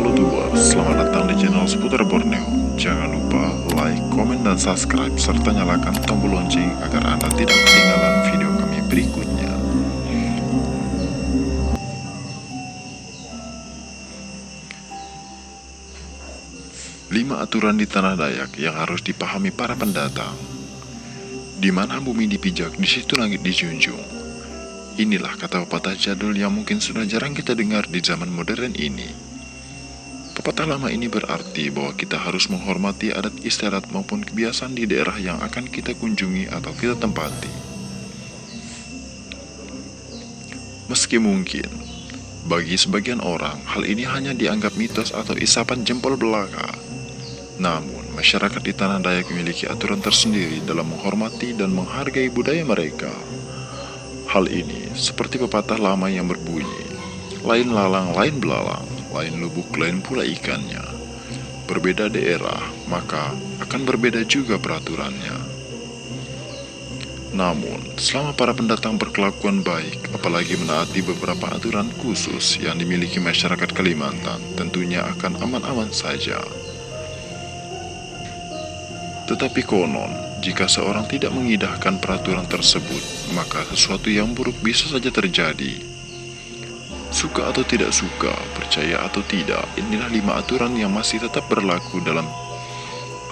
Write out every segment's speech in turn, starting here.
Halo Tubers, selamat datang di channel seputar Borneo. Jangan lupa like, komen, dan subscribe, serta nyalakan tombol lonceng agar Anda tidak ketinggalan video kami berikutnya. Lima aturan di Tanah Dayak yang harus dipahami para pendatang. Di mana bumi dipijak, di situ langit dijunjung. Inilah kata pepatah jadul yang mungkin sudah jarang kita dengar di zaman modern ini. Pepatah lama ini berarti bahwa kita harus menghormati adat istiadat maupun kebiasaan di daerah yang akan kita kunjungi atau kita tempati. Meski mungkin, bagi sebagian orang, hal ini hanya dianggap mitos atau isapan jempol belaka. Namun, masyarakat di Tanah Dayak memiliki aturan tersendiri dalam menghormati dan menghargai budaya mereka. Hal ini seperti pepatah lama yang berbunyi, lain lalang, lain belalang, lain lubuk, lain pula ikannya. Berbeda daerah, maka akan berbeda juga peraturannya. Namun, selama para pendatang berkelakuan baik, apalagi menaati beberapa aturan khusus yang dimiliki masyarakat Kalimantan, tentunya akan aman-aman saja. Tetapi konon, jika seorang tidak mengindahkan peraturan tersebut, maka sesuatu yang buruk bisa saja terjadi. Suka atau tidak suka, percaya atau tidak, inilah 5 aturan yang masih tetap berlaku dalam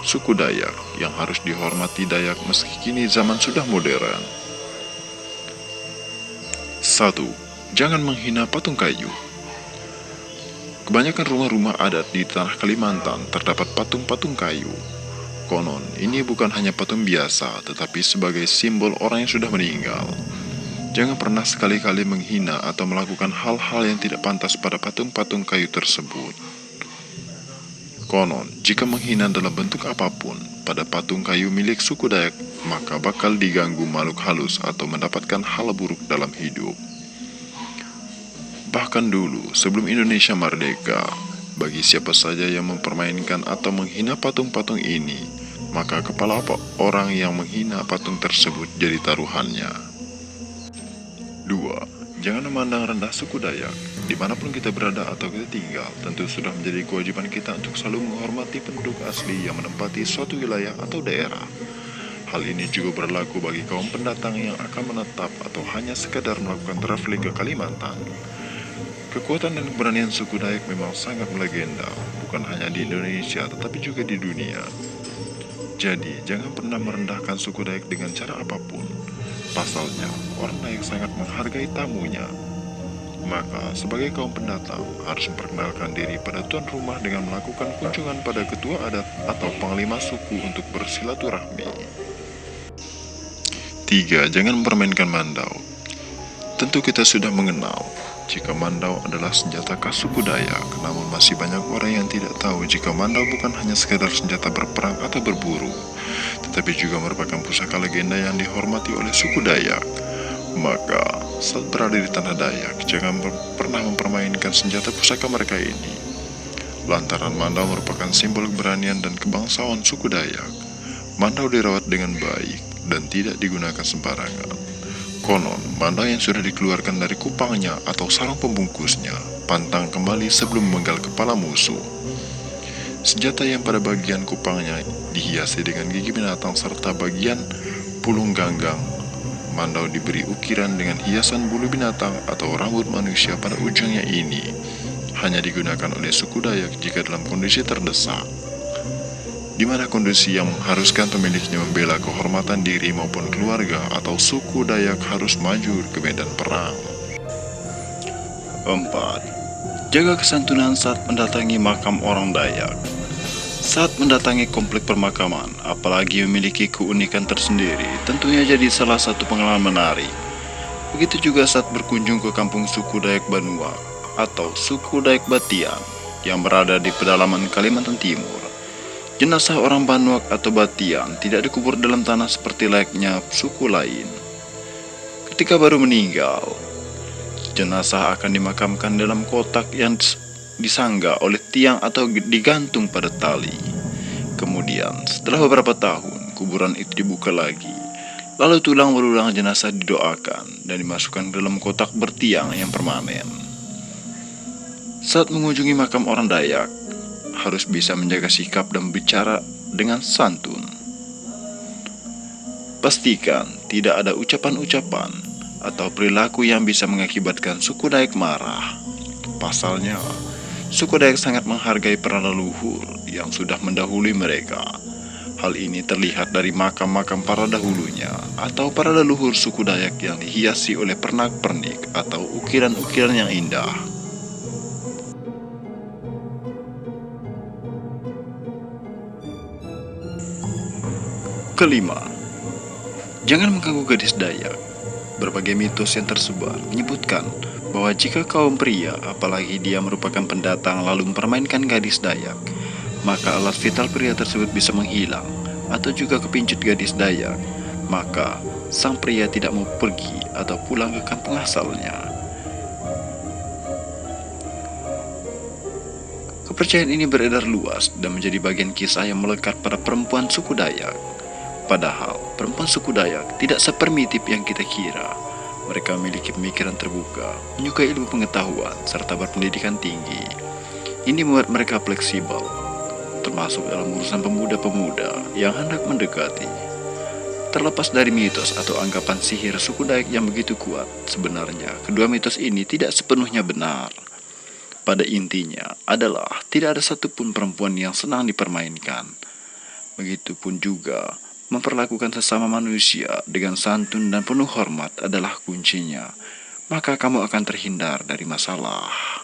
suku Dayak yang harus dihormati Dayak meski kini zaman sudah modern. 1. Jangan menghina patung kayu. Kebanyakan rumah-rumah adat di tanah Kalimantan terdapat patung-patung kayu. Konon, ini bukan hanya patung biasa, tetapi sebagai simbol orang yang sudah meninggal. Jangan pernah sekali-kali menghina atau melakukan hal-hal yang tidak pantas pada patung-patung kayu tersebut. Konon, jika menghina dalam bentuk apapun pada patung kayu milik suku Dayak, maka bakal diganggu makhluk halus atau mendapatkan hal buruk dalam hidup. Bahkan dulu, sebelum Indonesia merdeka, bagi siapa saja yang mempermainkan atau menghina patung-patung ini, maka kepala orang yang menghina patung tersebut jadi taruhannya. 2. Jangan memandang rendah suku Dayak. Dimanapun kita berada atau kita tinggal, tentu sudah menjadi kewajiban kita untuk selalu menghormati penduduk asli yang menempati suatu wilayah atau daerah. Hal ini juga berlaku bagi kaum pendatang yang akan menetap atau hanya sekadar melakukan traveling ke Kalimantan. Kekuatan dan keberanian suku Dayak memang sangat melegenda, bukan hanya di Indonesia tetapi juga di dunia. Jadi, jangan pernah merendahkan suku Dayak dengan cara apapun. Pasalnya, orang Dayak sangat menghargai tamunya. Maka, sebagai kaum pendatang, harus memperkenalkan diri pada tuan rumah dengan melakukan kunjungan pada ketua adat atau panglima suku untuk bersilaturahmi. 3. Jangan mempermainkan mandau. Tentu kita sudah mengenal jika mandau adalah senjata khas suku Dayak, namun masih banyak orang yang tidak tahu jika mandau bukan hanya sekedar senjata berperang atau berburu, tetapi juga merupakan pusaka legenda yang dihormati oleh suku Dayak. Maka, saat berada di Tanah Dayak, jangan pernah mempermainkan senjata pusaka mereka ini. Lantaran mandau merupakan simbol keberanian dan kebangsaan suku Dayak. Mandau dirawat dengan baik dan tidak digunakan sembarangan. Konon, mandau yang sudah dikeluarkan dari kupangnya atau sarang pembungkusnya pantang kembali sebelum memenggal kepala musuh. Senjata yang pada bagian kupangnya dihiasi dengan gigi binatang serta bagian pulung ganggang. Mandau diberi ukiran dengan hiasan bulu binatang atau rambut manusia pada ujungnya ini. Hanya digunakan oleh suku Dayak jika dalam kondisi terdesak, di mana kondisi yang mengharuskan pemiliknya membela kehormatan diri maupun keluarga atau suku Dayak harus maju ke medan perang. 4. Jaga kesantunan saat mendatangi makam orang Dayak. Saat mendatangi komplek permakaman, apalagi memiliki keunikan tersendiri, tentunya jadi salah satu pengalaman menarik. Begitu juga saat berkunjung ke kampung suku Dayak Banua atau suku Dayak Batian yang berada di pedalaman Kalimantan Timur. Jenazah orang Banuak atau Batian tidak dikubur dalam tanah seperti layaknya suku lain. Ketika baru meninggal, jenazah akan dimakamkan dalam kotak yang disangga oleh tiang atau digantung pada tali. Kemudian, setelah beberapa tahun, kuburan itu dibuka lagi. Lalu tulang belulang jenazah didoakan dan dimasukkan ke dalam kotak bertiang yang permanen. Saat mengunjungi makam orang Dayak, harus bisa menjaga sikap dan bicara dengan santun. Pastikan tidak ada ucapan-ucapan atau perilaku yang bisa mengakibatkan suku Dayak marah. Pasalnya, suku Dayak sangat menghargai para leluhur yang sudah mendahului mereka. Hal ini terlihat dari makam-makam para dahulunya atau para leluhur suku Dayak yang dihiasi oleh pernak-pernik atau ukiran-ukiran yang indah. Kelima, jangan mengganggu gadis Dayak. Berbagai mitos yang tersebar menyebutkan bahwa jika kaum pria, apalagi dia merupakan pendatang lalu mempermainkan gadis Dayak, maka alat vital pria tersebut bisa menghilang atau juga kepincut gadis Dayak. Maka sang pria tidak mau pergi atau pulang ke kampung asalnya. Kepercayaan ini beredar luas dan menjadi bagian kisah yang melekat pada perempuan suku Dayak. Padahal, perempuan suku Dayak tidak seprimitif yang kita kira. Mereka memiliki pemikiran terbuka, menyukai ilmu pengetahuan, serta berpendidikan tinggi. Ini membuat mereka fleksibel, termasuk dalam urusan pemuda-pemuda yang hendak mendekati. Terlepas dari mitos atau anggapan sihir suku Dayak yang begitu kuat, sebenarnya kedua mitos ini tidak sepenuhnya benar. Pada intinya adalah tidak ada satupun perempuan yang senang dipermainkan. Begitupun juga, memperlakukan sesama manusia dengan santun dan penuh hormat adalah kuncinya. Maka kamu akan terhindar dari masalah.